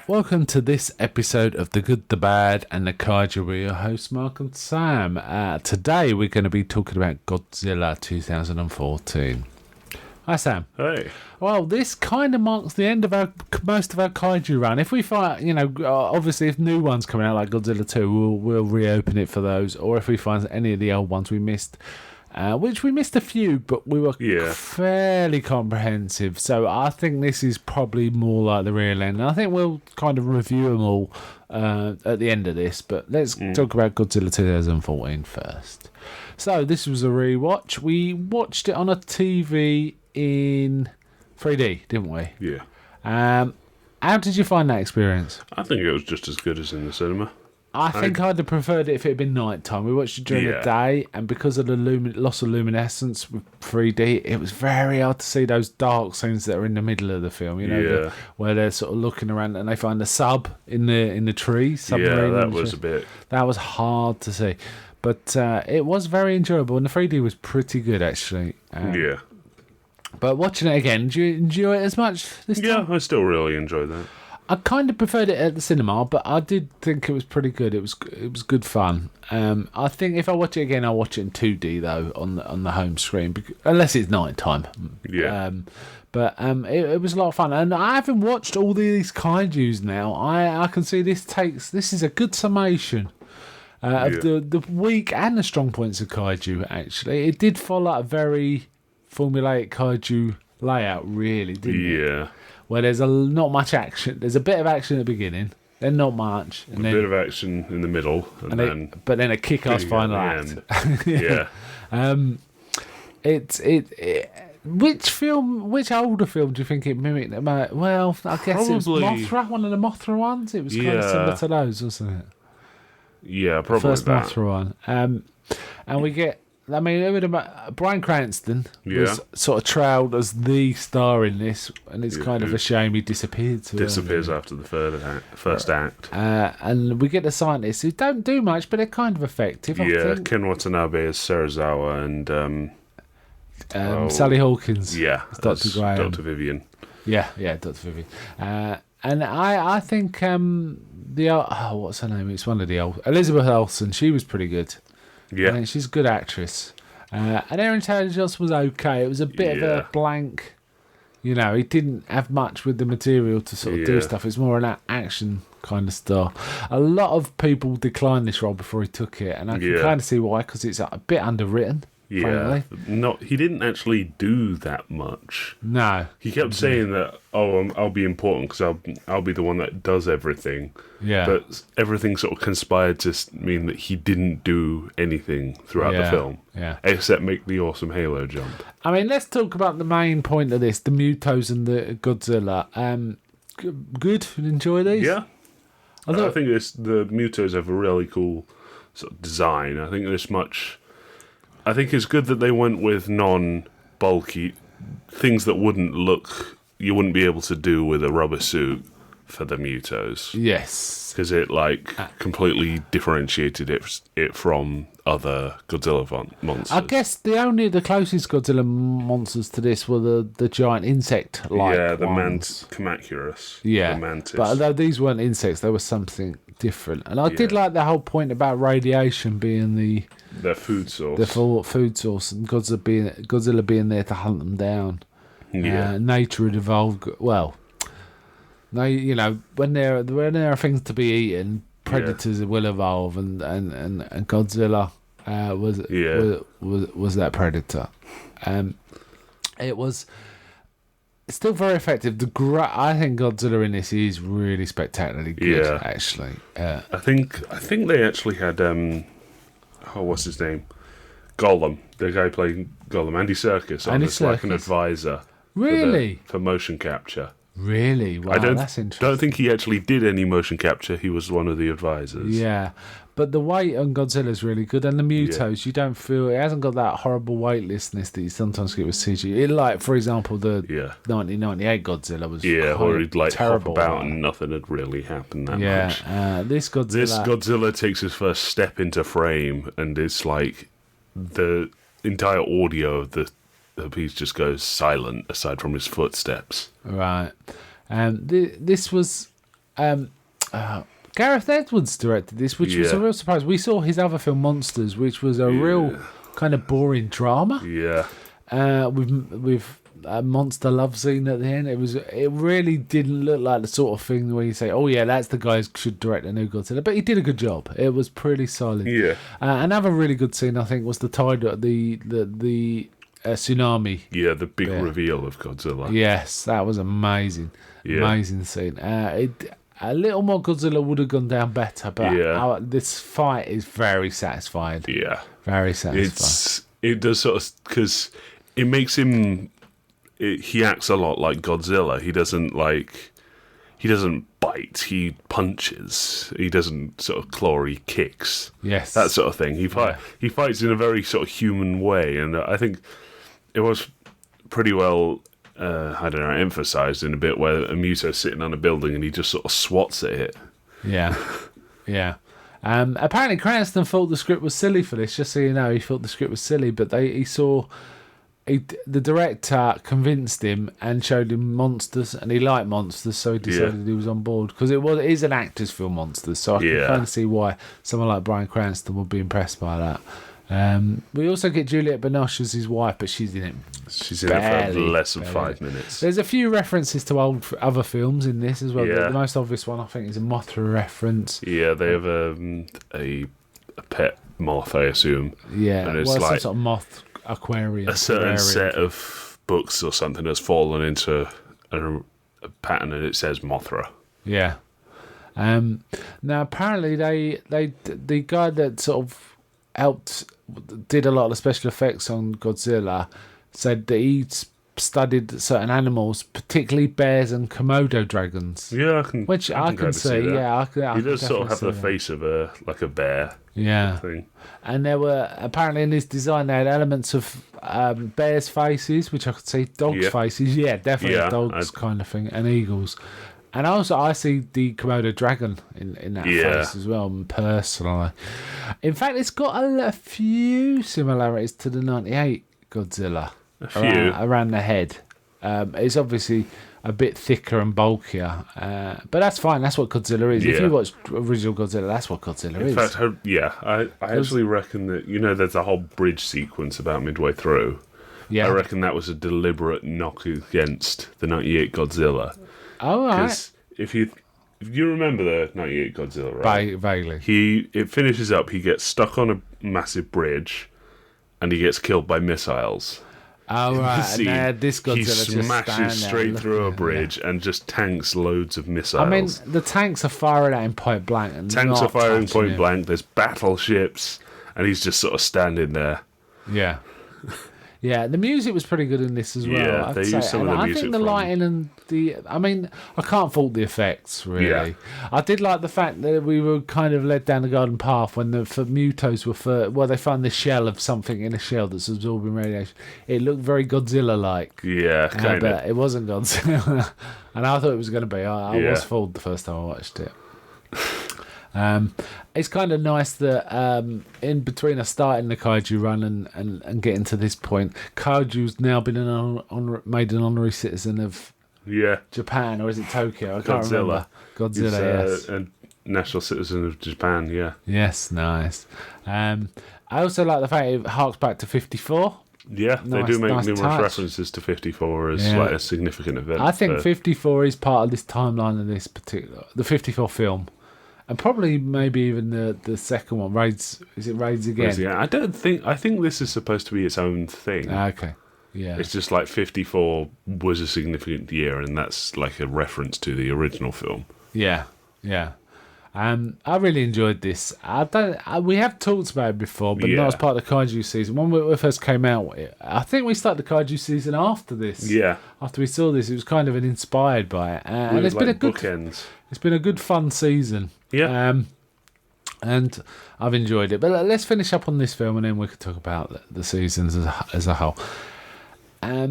Welcome to this episode of The Good, the Bad and the Kaiju. We're your hosts, Mark and Sam. Today we're going to be talking about Godzilla 2014. Hi, Sam. Hey. Well, this kind of marks the end of most of our Kaiju run. If we find, obviously if new ones coming out like Godzilla 2, we'll reopen it for those. Or if we find any of the old ones we missed, which we missed a few, but we were fairly comprehensive. So I think this is probably more like the real end. And I think we'll kind of review them all at the end of this. But let's talk about Godzilla 2014 first. So this was a rewatch. We watched it on a TV in 3D, didn't we? Yeah. How did you find that experience? I think it was just as good as in the cinema. I think I'd have preferred it if it had been night time. We watched it during the day, and because of the loss of luminescence with 3D, it was very hard to see those dark scenes that are in the middle of the film. Where they're sort of looking around and they find the sub in the tree. Yeah, that was a bit. That was hard to see, but it was very enjoyable, and the 3D was pretty good actually. Yeah. But watching it again, do you enjoy it as much this time? Yeah, I still really enjoyed that. I kind of preferred it at the cinema, but I did think it was pretty good. It was good fun. I think if I watch it again, I'll watch it in 2D though on the home screen, unless it's night time. Yeah. But it was a lot of fun, and I haven't watched all these kaiju's now. I can see this is a good summation of the weak and the strong points of kaiju. Actually, it did follow a very formulaic kaiju layout, really, didn't it? Yeah. Where there's not much action. There's a bit of action at the beginning, then not much. And a bit of action in the middle, but then a kick-ass final act. Yeah. Which older film do you think it mimicked? Well, I guess it was Mothra, one of the Mothra ones. It was kind of similar to those, wasn't it? Yeah, probably First that. Mothra one. And we get... Bryan Cranston was sort of trailed as the star in this, and it's kind of a shame he disappeared. Disappears after the first act. And we get the scientists who don't do much, but they're kind of effective. I think. Ken Watanabe as Serizawa and Sally Hawkins. Yeah, Dr. Graham. Dr. Vivian. Yeah, Dr. Vivian. And I think what's her name? It's one of the old Elizabeth Olsen. She was pretty good. Yeah, I think she's a good actress. And her intelligence was okay. It was a bit of a blank. He didn't have much with the material to sort of do stuff. It's more an action kind of star. A lot of people declined this role before he took it, and I can kind of see why, because it's a bit underwritten. Yeah, he didn't actually do that much. No, he kept saying that. I'll be important because I'll be the one that does everything. Yeah, but everything sort of conspired to mean that he didn't do anything throughout the film. Yeah, except make the awesome Halo jump. I mean, let's talk about the main point of this: the Mutos and the Godzilla. Good, enjoy these. Yeah, I think the Mutos have a really cool sort of design. I think it's good that they went with non-bulky things that you wouldn't be able to do with a rubber suit for the Mutos. Yes. Because it completely differentiated it from other Godzilla monsters. I guess the closest Godzilla monsters to this were the giant insect-like the ones. Kamacuras. Yeah, the mantis. But although these weren't insects, they were something different. And I did like the whole point about radiation being their food source. The food source, and Godzilla being there to hunt them down. Yeah. Nature had evolved. Well, when there are things to be eaten, predators will evolve, and Godzilla was that predator. It was still very effective. I think Godzilla in this is really spectacularly good. Yeah. Actually, I think they actually had what's his name? Gollum, the guy playing Gollum, Andy Serkis, like an advisor. Really? For motion capture. Really? Wow, that's interesting. Don't think he actually did any motion capture. He was one of the advisors. Yeah. But the weight on Godzilla is really good, and the Mutos, you don't feel it hasn't got that horrible weightlessness that you sometimes get with CG. For example, the 1998 Godzilla was where he'd terrible hop about and nothing had really happened that much. This Godzilla takes his first step into frame, and it's like the entire audio of the piece just goes silent aside from his footsteps. Right, this was Gareth Edwards directed this, which was a real surprise. We saw his other film, Monsters, which was a real kind of boring drama. Yeah. With a monster love scene at the end. It really didn't look like the sort of thing where you say, "Oh yeah, that's the guy who should direct a new Godzilla." But he did a good job. It was pretty solid. Yeah. Another really good scene, I think, was the tsunami. Yeah, the big reveal of Godzilla. Yes, that was amazing. Yeah. Amazing scene. A little more Godzilla would have gone down better, but this fight is very satisfying. Yeah. Very satisfying. It does sort of, because it makes him, he acts a lot like Godzilla. He doesn't bite, he punches. He doesn't sort of claw, he kicks. Yes. That sort of thing. He fights in a very sort of human way, and I think it was pretty well, emphasised in a bit where Muto's sitting on a building and he just sort of swats at it. Yeah. Yeah. Apparently Cranston thought the script was silly for this, just so you know. He thought the script was silly, but the director convinced him and showed him Monsters, and he liked Monsters, so he decided he was on board, because it is an actor's film, Monsters, so I can kind of see why someone like Bryan Cranston would be impressed by that. We also get Juliette Binoche as his wife, but she's in it. She's in it for less than 5 minutes. There's a few references to other films in this as well. The most obvious one, I think, is a Mothra reference. Yeah, they have a pet moth, I assume. Yeah, and it's some sort of moth aquarium. A certain set of books or something has fallen into a pattern, and it says Mothra. Yeah. Now apparently the guy that sort of did a lot of the special effects on Godzilla said that he studied certain animals, particularly bears and Komodo dragons. Yeah, I can see. Yeah, he does sort of have the face of a bear. Yeah, thing. And there were apparently in his design they had elements of bears' faces, which I could see, dogs' faces. Yeah, definitely dogs kind of thing, and eagles. And also, I see the Komodo dragon in that face as well, personally. In fact, it's got a few similarities to the 98 Godzilla. A few. Around the head. It's obviously a bit thicker and bulkier. But that's fine. That's what Godzilla is. Yeah. If you watch original Godzilla, that's what Godzilla is. In fact, I actually reckon that, there's a whole bridge sequence about midway through. Yeah. I reckon that was a deliberate knock against the 98 Godzilla. Oh, right. Because if you remember the 98 Godzilla, right? Vaguely. It finishes up, he gets stuck on a massive bridge, and he gets killed by missiles. Oh, right. And this Godzilla he smashes straight through a bridge and just tanks loads of missiles. I mean, the tanks are firing at him point blank. And tanks are firing point blank. There's battleships, and he's just sort of standing there. Yeah. Yeah, the music was pretty good in this as well. Yeah, they used some of the music. I think the lighting and I can't fault the effects, really. Yeah. I did like the fact that we were kind of led down the garden path when the Mutos were they found the shell of something in a shell that's absorbing radiation. It looked very Godzilla-like. Yeah, kind of. But it wasn't Godzilla. And I thought it was going to be. I was fooled the first time I watched it. It's kind of nice that in between us starting the Kaiju run and getting to this point, Kaiju's now been made an honorary citizen of Japan, or is it Tokyo? I can't remember. Godzilla, yes. A national citizen of Japan, yeah. Yes, nice. I also like the fact it harks back to 54. Yeah, they do make numerous references to 54 as like a significant event. I think 54 is part of this timeline of this particular... The 54 film. And probably maybe even the second one, Raids. Is it Raids Again? Yeah, I think this is supposed to be its own thing. Okay, yeah. It's just like 54 was a significant year, and that's like a reference to the original film. Yeah, yeah. I really enjoyed this. We have talked about it before, but not as part of the Kaiju season. When we first came out, I think we started the Kaiju season after this. Yeah. After we saw this, it was kind of inspired by it, and it's been a good bookends. It's been a good, fun season. Yeah. And I've enjoyed it. But let's finish up on this film, and then we could talk about the seasons as a whole. I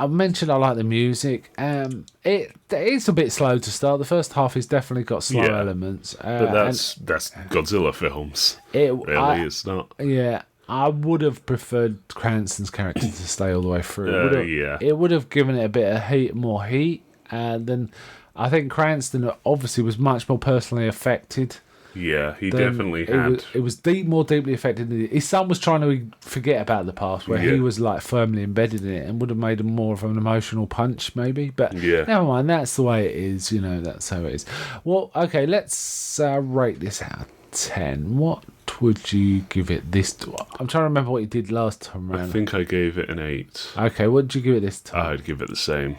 mentioned I like the music. It's a bit slow to start. The first half has definitely got slow elements. But that's Godzilla films. It's not. Yeah, I would have preferred Cranston's character to stay all the way through. It would have given it a bit of more heat. And then I think Cranston obviously was much more personally affected. Yeah, he definitely had. It was more deeply affected. His son was trying to forget about the past, where he was like firmly embedded in it, and would have made him more of an emotional punch, maybe. But never mind, that's the way it is. That's how it is. Well, okay, let's rate this out of 10. What would you give it this? I'm trying to remember what you did last time around. I think I gave it an 8. Okay, what did you give it this time? I'd give it the same.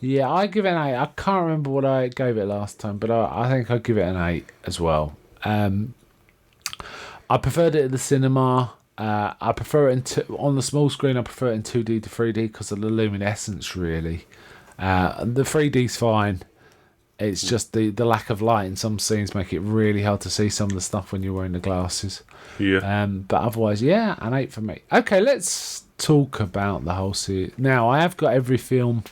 Yeah, I give it an 8. I can't remember what I gave it last time, but I think I'd give it an 8 as well. I preferred it at the cinema. I prefer it on the small screen. I prefer it in 2D to 3D because of the luminescence, really. The 3D's fine. It's just the lack of light in some scenes make it really hard to see some of the stuff when you're wearing the glasses. Yeah. But otherwise, yeah, an 8 for me. Okay, let's talk about the whole series. Now, I have got every film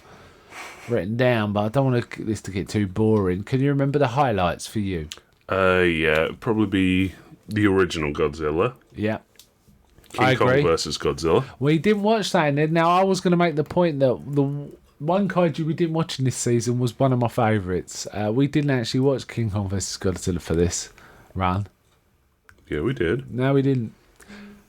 written down, but I don't want this to get too boring. Can you remember the highlights for you? Yeah, it'd probably be the original Godzilla. Yeah. King Kong versus Godzilla. We didn't watch that in it. Now, I was going to make the point that the one kaiju we didn't watch in this season was one of my favourites. We didn't actually watch King Kong versus Godzilla for this run. Yeah, we did. No, we didn't.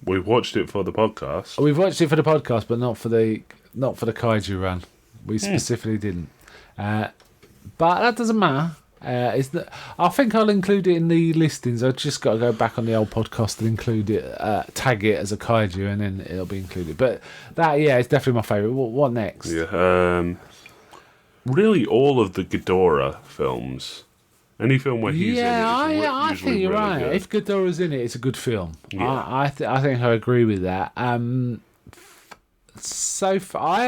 We watched it for the podcast. We've watched it for the podcast, but not for the kaiju run. We specifically didn't. But that doesn't matter. I think I'll include it in the listings. I've just got to go back on the old podcast and include it, tag it as a kaiju, and then it'll be included. But that, it's definitely my favourite. What next? Yeah, really, all of the Ghidorah films. Any film where he's in it. I think you're really right. good. If Ghidorah's in it, it's a good film. Yeah. I think I agree with that. I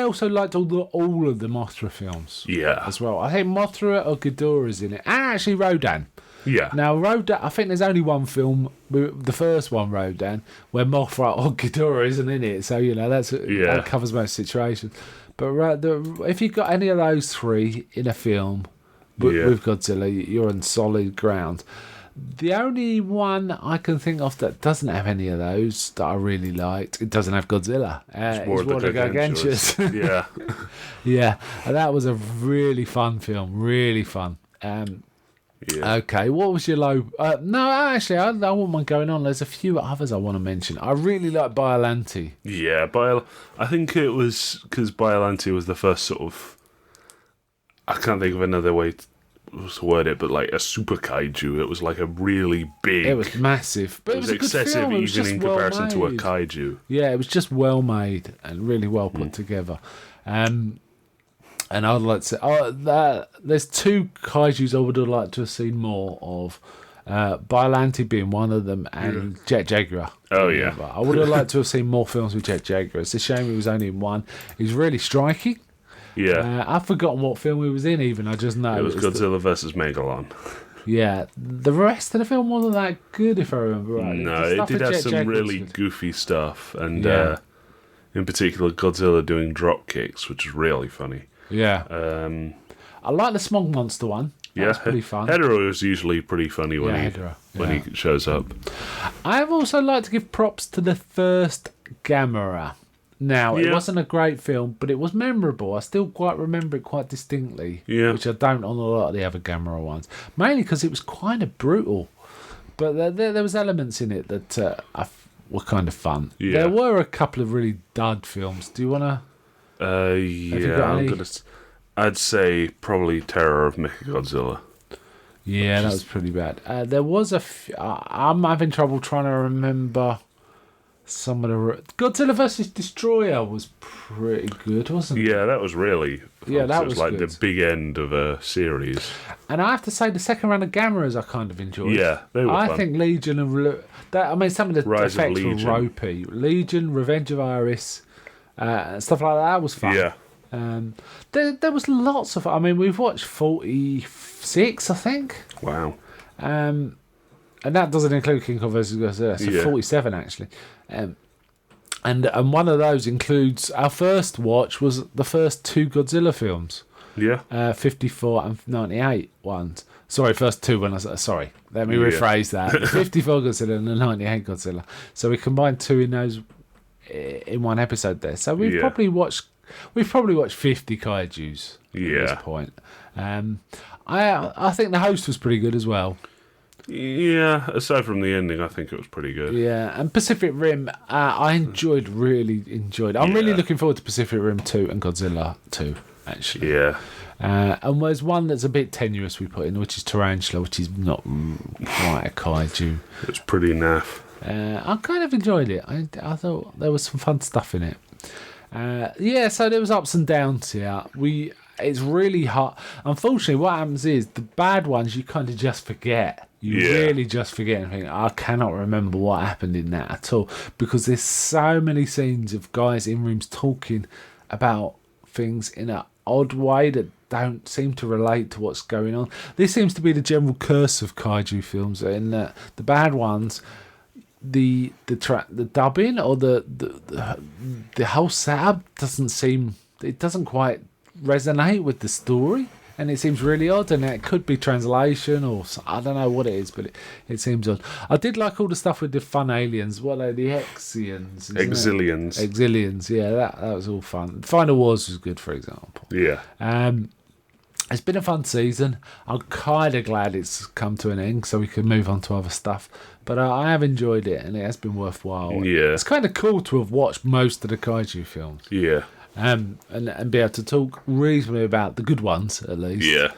also liked all of the Mothra films. Yeah. As well. I think Mothra or Ghidorah's in it. And actually Rodan. Yeah. Now, Rodan, I think there's only one film, the first one, Rodan, where Mothra or Ghidorah isn't in it. So, that covers most situations. But if you've got any of those three in a film with Godzilla, you're on solid ground. The only one I can think of that doesn't have any of those that I really liked, it doesn't have Godzilla. It's more the Gargantuous. Yeah. Yeah, and that was a really fun film, really fun. Okay, what was your low? No, actually, I wouldn't mind going on. There's a few others I want to mention. I really like Biollante. Yeah, I think it was because Biollante was the first sort of... I can't think of another way to word it, but like a super kaiju. It was like a really big... It was massive. But it was excessive, a good film. even in comparison to a kaiju. Yeah, it was just well made and really well put together. And I'd like to say, there's two kaijus I would have liked to have seen more of. Biollante being one of them, and Jet Jaguar. Oh, yeah. I would have liked to have seen more films with Jet Jaguar. It's a shame he was only in one. He's really striking. Yeah. I've forgotten what film he was in even. I just know. It was Godzilla versus Megalon. Yeah. The rest of the film wasn't that good, if I remember right. No, it did have some really goofy stuff. And in particular, Godzilla doing drop kicks, which is really funny. Yeah. I like the Smog Monster one. That's pretty fun. Hedorah is usually pretty funny when he shows up. I've also like to give props to the first Gamera. Now, it wasn't a great film, but it was memorable. I still quite remember it quite distinctly, which I don't on a lot of the other Gamera ones. Mainly because it was kind of brutal. But there was elements in it that were kind of fun. Yeah. There were a couple of really dud films. Do you want to... I'd say probably Terror of Mechagodzilla. Yeah, that was pretty bad. There was I'm having trouble trying to remember... Some of the Godzilla vs. Destroyer was pretty good, wasn't it? Yeah, that was really fun. Yeah, that was was like good. the big end of a series. And I have to say, the second round of Gameras I kind of enjoyed. Yeah, they were fun. I think Legion and some of the Rise of effects Legion. were ropey. Legion, Revenge of Iris, stuff like that was fun. Yeah. There was lots of. I mean, we've watched 46, I think. Wow. And that doesn't include King Kong vs. Godzilla. So 47 actually. And one of those includes our first watch was the first two Godzilla films. Yeah. 54 and 98 ones. Sorry, first two when sorry. Let me rephrase that. The 54 Godzilla and the 98 Godzilla. So we combined two in those in one episode there. So we've probably watched 50 kaijus. this point. I think the host was pretty good as well. Yeah, aside from the ending, I think it was pretty good. Yeah, and Pacific Rim, I really enjoyed. I'm really looking forward to Pacific Rim 2 and Godzilla 2, actually. Yeah. And there's one that's a bit tenuous we put in, which is Tarantula, which is not quite a kaiju. It's pretty naff. I kind of enjoyed it. I thought there was some fun stuff in it. So there was ups and downs here. It's really hard. Unfortunately, what happens is the bad ones you kind of just forget. You really just forget and think, I cannot remember what happened in that at all, because there's so many scenes of guys in rooms talking about things in an odd way that don't seem to relate to what's going on. This seems to be the general curse of kaiju films. In the bad ones, the dubbing or the whole setup doesn't quite resonate with the story, and it seems really odd, and it could be translation or I don't know what it is, but it seems odd. I did like all the stuff with the fun aliens. What are the Exians? Exilians, yeah, that was all fun. Final Wars was good, for example. Yeah. It's been a fun season. I'm kind of glad it's come to an end so we can move on to other stuff. But I have enjoyed it, and it has been worthwhile. Yeah. It's kind of cool to have watched most of the kaiju films. Yeah. And be able to talk reasonably about the good ones, at least. Yeah.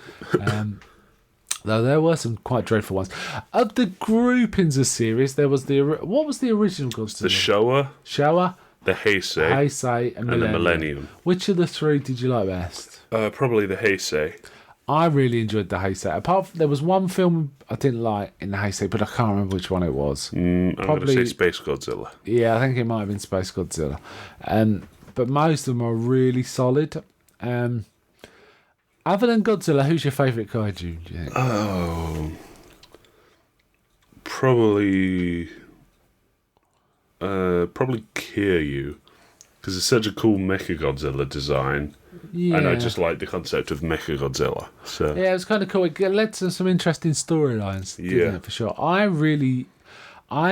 Though there were some quite dreadful ones. Of the groupings of series, there was what was the original Godzilla? The Showa, the Heisei, and the Millennium. Which of the three did you like best? Probably the Heisei. I really enjoyed the Heisei. Apart from, there was one film I didn't like in the Heisei, but I can't remember which one it was. I'm going to say Space Godzilla. Yeah, I think it might have been Space Godzilla. But most of them are really solid. Other than Godzilla, who's your favourite kaiju, do you think? Oh, probably Kiryu, because it's such a cool Mechagodzilla design. Yeah. And I just like the concept of Mechagodzilla. So yeah, it was kind of cool. It led to some interesting storylines, didn't it, for sure. I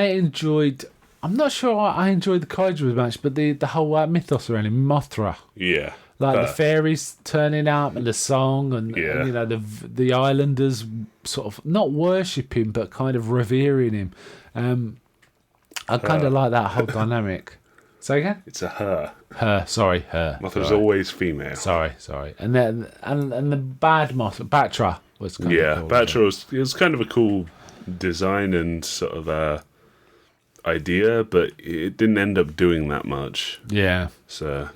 enjoyed... I'm not sure I enjoyed the kaiju as much, but the whole mythos around him, Mothra. Yeah. Like the fairies turning up and the song and you know the islanders sort of not worshipping but kind of revering him. I kind of like that whole dynamic. Say again? It's a her. Her, sorry, her. Mothra's always female. Sorry. And then and the bad Mothra, Batra was kind of cool. Batra was kind of a cool design and sort of idea, but it didn't end up doing that much. Yeah. So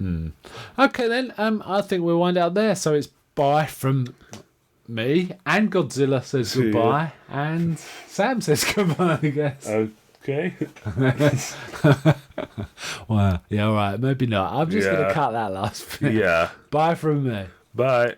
okay then. I think we'll wind out there. So it's bye from me, and Godzilla says goodbye, and Sam says goodbye, I guess. Okay. Well, yeah, all right. Maybe not. I'm just going to cut that last bit. Yeah. Bye from me. Bye.